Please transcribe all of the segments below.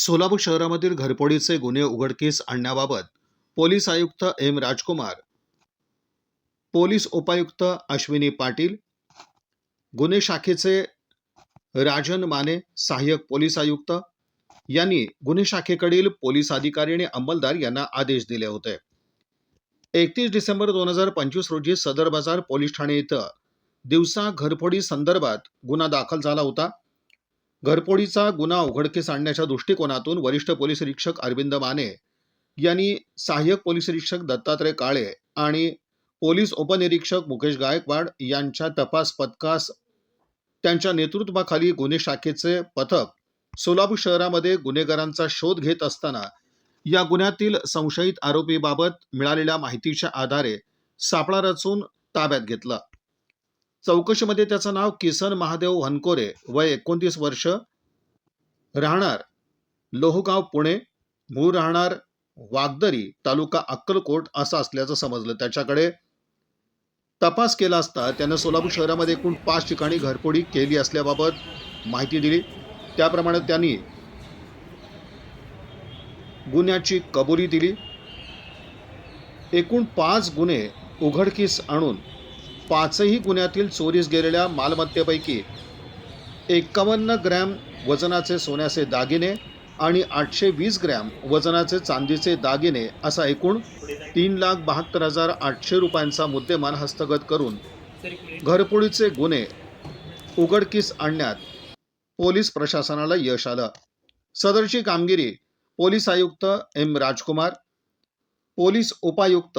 सोलापूर शहरामधील घरफोडीचे गुन्हे उघडकीस आणण्याबाबत पोलीस आयुक्त एम राजकुमार, पोलीस उपायुक्त अश्विनी पाटील, गुन्हे शाखेचे राजन माने, सहाय्यक पोलीस आयुक्त यांनी गुन्हे शाखेकडील पोलीस अधिकारी आणि अंमलदार यांना आदेश दिले होते. 31 डिसेंबर 2025 रोजी सदर बाजार पोलीस ठाणे इथं दिवसा घरफोडी संदर्भात गुन्हा दाखल झाला होता. घरफोडीचा गुन्हा उघडकीस आणण्याच्या दृष्टिकोनातून वरिष्ठ पोलीस निरीक्षक अरविंद माने यांनी सहाय्यक पोलीस निरीक्षक दत्तात्रय काळे आणि पोलीस उपनिरीक्षक मुकेश गायकवाड यांच्या तपास पथकास त्यांच्या नेतृत्वाखाली गुन्हे शाखेचे पथक सोलापूर शहरामध्ये गुन्हेगारांचा शोध घेत असताना या गुन्ह्यातील संशयित आरोपीबाबत मिळालेल्या माहितीच्या आधारे सापळा रचून ताब्यात घेतला. चौकशीमध्ये त्याचं नाव किसन महादेव वनकोरे, वय 29 वर्ष, राहणार लोहगाव पुणे, मूळ राहणार वागदरी तालुका अक्कलकोट असं असल्याचं समजलं. त्याच्याकडे तपास केला असता त्यानं सोलापूर शहरामध्ये एकूण 5 ठिकाणी घरफोडी केली असल्याबाबत माहिती दिली. त्याप्रमाणे त्यांनी गुन्ह्याची कबुली दिली. एकूण 5 गुन्हे उघडकीस आणून 5ही गुन्ह्यातील चोरीस गेलेल्या मालमत्तेपैकी 51 ग्रॅम वजनाचे सोन्याचे दागिने आणि 820 ग्रॅम वजनाचे चांदीचे दागिने असा एकूण 3,72,800 रुपयांचा मुद्देमाल हस्तगत करून घरफोडीचे गुन्हे उघडकीस आणण्यात पोलीस प्रशासनाला यश आलं. सदरची कामगिरी पोलीस आयुक्त एम राजकुमार, पोलीस उपायुक्त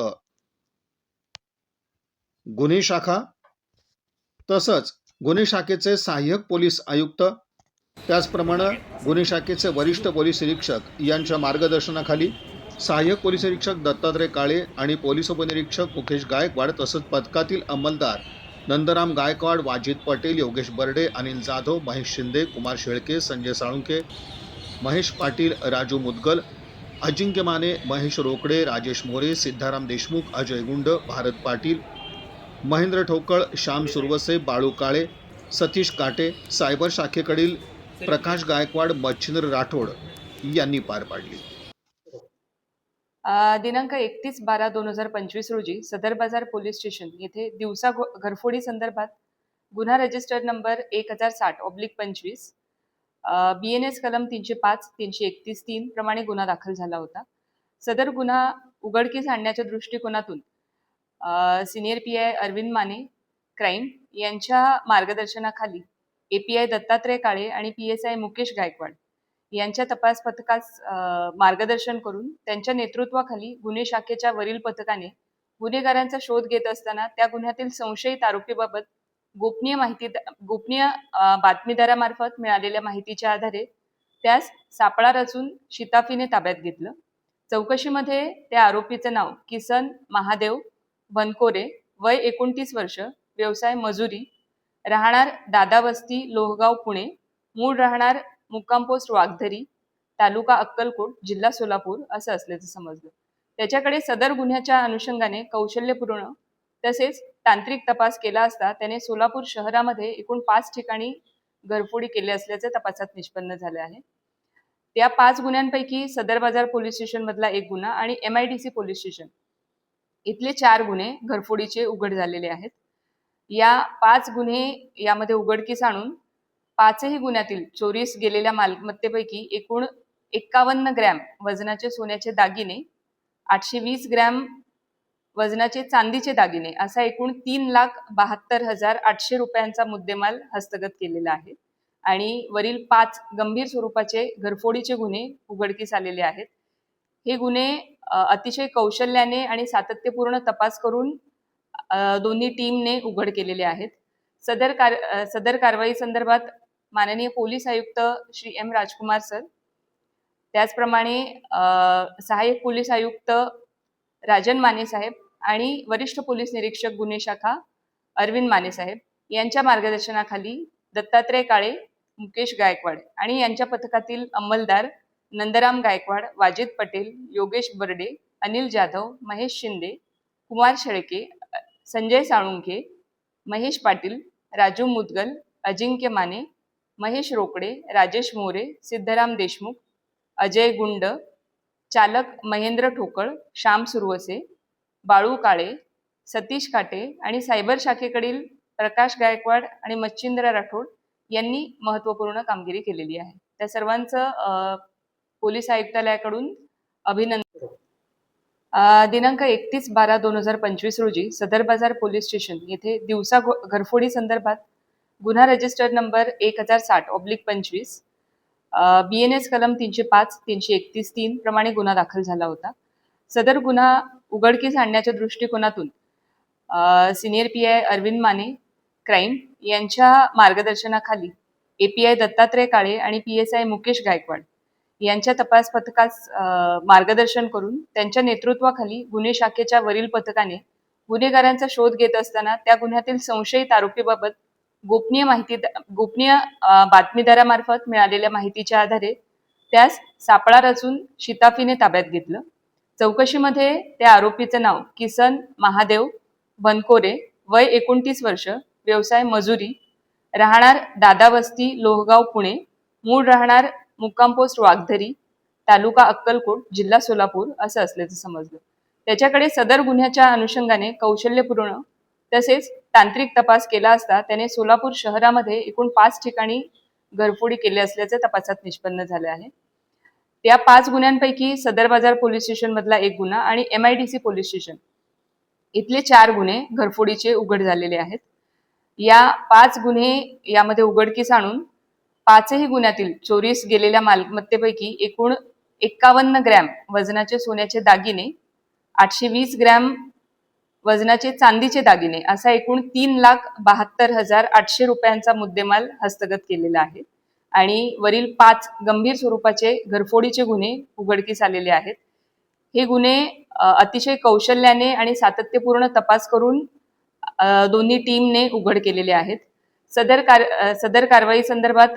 गुन्हे शाखा तसंच गुन्हे शाखेचे सहाय्यक पोलीस आयुक्त, त्याचप्रमाणे गुन्हे शाखेचे वरिष्ठ पोलीस निरीक्षक यांच्या मार्गदर्शनाखाली सहाय्यक पोलीस निरीक्षक दत्तात्रय काळे आणि पोलीस उपनिरीक्षक मुकेश गायकवाड तसंच पथकातील अंमलदार नंदराम गायकवाड, वाजिद पटेल, योगेश बर्डे, अनिल जाधव, महेश शिंदे, कुमार शेळके, संजय साळुंखे, महेश पाटील, राजू मुदगल, अजिंक्य माने, महेश रोकडे, राजेश मोरे, सिद्धाराम देशमुख, अजय गुंड, भारत पाटील, महेंद्र ठोकळ, श्याम सुरवसे, बाळू काळे, सतीश काटे, सायबर शाखेकडील प्रकाश गायकवाड, मच्छिंद्र राठोड यांनी पार पाडली. दिनांक 31/12/2025 रोजी सदर बाजार पोलीस स्टेशन येथे दिवसा घरफोडी संदर्भात गुन्हा रजिस्टर नंबर 1060/25 BNS कलम 305, 331(3) प्रमाणे गुन्हा दाखल झाला होता. सदर गुन्हा उघडकीस आणण्याच्या दृष्टिकोनातून senior PI Arvind Mane crime यांच्या मार्गदर्शनाखाली API दत्तात्रय काळे आणि PSI मुकेश गायकवाड यांच्या तपास पथकास मार्गदर्शन करून त्यांच्या नेतृत्वाखाली गुन्हे शाखेच्या वरील पथकाने गुन्हेगारांचा शोध घेत असताना त्या गुन्ह्यातील संशयित आरोपीबाबत गोपनीय बातमीदारामार्फत मिळालेल्या माहितीच्या आधारे त्यास सापळा रचून शिताफीने ताब्यात घेतलं. चौकशीमध्ये त्या आरोपीचं नाव किसन महादेव वनकोरे, वय 29 वर्ष, व्यवसाय मजुरी, राहणार दादा वस्ती लोहगाव पुणे, मूळ राहणार मुक्काम पोस्ट वागदरी तालुका अक्कलकोट जिल्हा सोलापूर असं असल्याचं समजलं. त्याच्याकडे सदर गुन्ह्याच्या अनुषंगाने कौशल्यपूर्ण तसेच तांत्रिक तपास केला असता त्याने सोलापूर शहरामध्ये एकूण 5 ठिकाणी घरफोडी केली असल्याचे तपासात निष्पन्न झाले आहे. त्या 5 गुन्ह्यांपैकी सदर बाजार पोलीस स्टेशन मधला एक गुन्हा आणि MIDC पोलीस स्टेशन इथले 4 गुन्हे घरफोडीचे उघड झालेले आहेत. या 5 गुन्हे यामध्ये उघडकीस आणून 5ही गुन्ह्यातील चोरीस गेलेल्या मालमत्तेपैकी एकूण 51 ग्रॅम वजनाचे सोन्याचे दागिने, 820 ग्रॅम वजनाचे चांदीचे दागिने असा एकूण 3,72,800 रुपयांचा मुद्देमाल हस्तगत केलेला आहे आणि वरील 5 गंभीर स्वरूपाचे घरफोडीचे गुन्हे उघडकीस आलेले आहेत. हे गुन्हे अतिशय कौशल्याने आणि सातत्यपूर्ण तपास करून दोन्ही टीमने उघड केलेले आहेत. सदर कारवाई संदर्भात माननीय पोलीस आयुक्त श्री एम राजकुमार सर, त्याचप्रमाणे सहाय्यक पोलीस आयुक्त राजन माने साहेब आणि वरिष्ठ पोलीस निरीक्षक गुन्हे शाखा अरविंद माने साहेब यांच्या मार्गदर्शनाखाली दत्तात्रय काळे, मुकेश गायकवाड आणि यांच्या पथकातील अंमलदार नंदराम गायकवाड, वाजिद पटेल, योगेश बर्डे, अनिल जाधव, महेश शिंदे, कुमार शेळके, संजय साळुंखे, महेश पाटील, राजू मुदगल, अजिंक्य माने, महेश रोकडे, राजेश मोरे, सिद्धाराम देशमुख, अजय गुंड, चालक महेंद्र ठोकळ, श्याम सुरवसे, बाळू काळे, सतीश काटे आणि सायबर शाखेकडील प्रकाश गायकवाड आणि मच्छिंद्र राठोड यांनी महत्त्वपूर्ण कामगिरी केलेली आहे. त्या सर्वांचं पोलीस आयुक्तालयाकडून अभिनंदन. दिनांक 31/12/2025 रोजी सदर बाजार पोलीस स्टेशन येथे दिवसा घरफोडी संदर्भात गुन्हा रजिस्टर नंबर 1060/25 BNS कलम 305, 331(3) प्रमाणे गुन्हा दाखल झाला होता. सदर गुन्हा उघडकीस आणण्याच्या दृष्टिकोनातून senior PI Arvind Mane crime यांच्या मार्गदर्शनाखाली API दत्तात्रय काळे आणि PSI मुकेश गायकवाड यांच्या तपास पथकास मार्गदर्शन करून त्यांच्या नेतृत्वाखाली गुन्हे शाखेच्या वरील पथकाने गुन्हेगारांचा शोध घेत असताना त्या गुन्ह्यातील संशयित आरोपीबाबत गोपनीय बातमीदारामार्फत मिळालेल्या माहितीच्या आधारे त्यास सापळा रचून शिताफीने ताब्यात घेतलं. चौकशीमध्ये त्या आरोपीचं नाव किसन महादेव बनकोरे, वय 29 वर्ष, व्यवसाय मजुरी, राहणार दादावस्ती लोहगाव पुणे, मूळ राहणार मुक्काम पोस्ट वाघधरी, तालुका अक्कलकोट, जिल्हा सोलापूर असं असल्याचं समजलं. त्याच्याकडे सदर गुन्ह्याच्या अनुषंगाने कौशल्यपूर्ण तसेच तांत्रिक तपास केला असता त्याने सोलापूर शहरामध्ये एकूण 5 ठिकाणी घरफोडी केली असल्याचे तपासात निष्पन्न झाले आहे. त्या 5 गुन्ह्यांपैकी सदर बाजार पोलीस स्टेशन मधला एक गुन्हा आणि MIDC पोलीस स्टेशन इथले 4 गुन्हे घरफोडीचे उघड झालेले आहेत. या 5 गुन्हे यामध्ये उघडकीस आणून 5ही गुन्ह्यातील चोरीस गेलेल्या मालमत्तेपैकी एकूण 51 ग्रॅम वजनाचे सोन्याचे दागिने, 820 ग्रॅम वजनाचे चांदीचे दागिने असा एकूण 3,72,800 रुपयांचा मुद्देमाल हस्तगत केलेला आहे आणि वरील 5 गंभीर स्वरूपाचे घरफोडीचे गुन्हे उघडकीस आलेले आहेत. हे गुन्हे अतिशय कौशल्याने आणि सातत्यपूर्ण तपास करून दोन्ही टीमने उघड केलेले आहेत. सदर कारवाई संदर्भात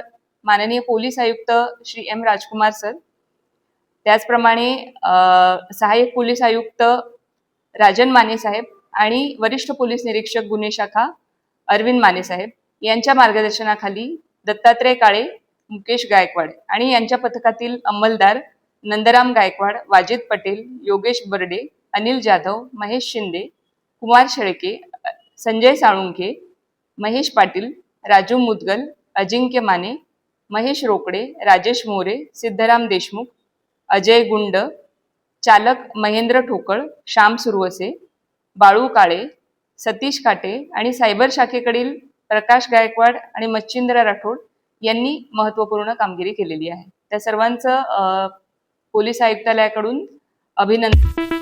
माननीय पोलीस आयुक्त श्री M राजकुमार सर, त्याचप्रमाणे सहाय्यक पोलीस आयुक्त राजन माने साहेब आणि वरिष्ठ पोलीस निरीक्षक गुन्हे शाखा अरविंद माने साहेब यांच्या मार्गदर्शनाखाली दत्तात्रय काळे, मुकेश गायकवाड आणि यांच्या पथकातील अंमलदार नंदराम गायकवाड, वाजिद पटेल, योगेश बर्डे, अनिल जाधव, महेश शिंदे, कुमार शेळके, संजय साळुंखे, महेश पाटील, राजू मुदगल, अजिंक्य माने, महेश रोकडे, राजेश मोरे, सिद्धराम देशमुख, अजय गुंड, चालक महेंद्र ठोकळ, श्याम सुरवसे, बाळू काळे, सतीश काटे आणि सायबर शाखेकडील प्रकाश गायकवाड आणि मच्छिंद्र राठोड यांनी महत्त्वपूर्ण कामगिरी केलेली आहे. त्या सर्वांचं पोलीस आयुक्तालयाकडून अभिनंदन.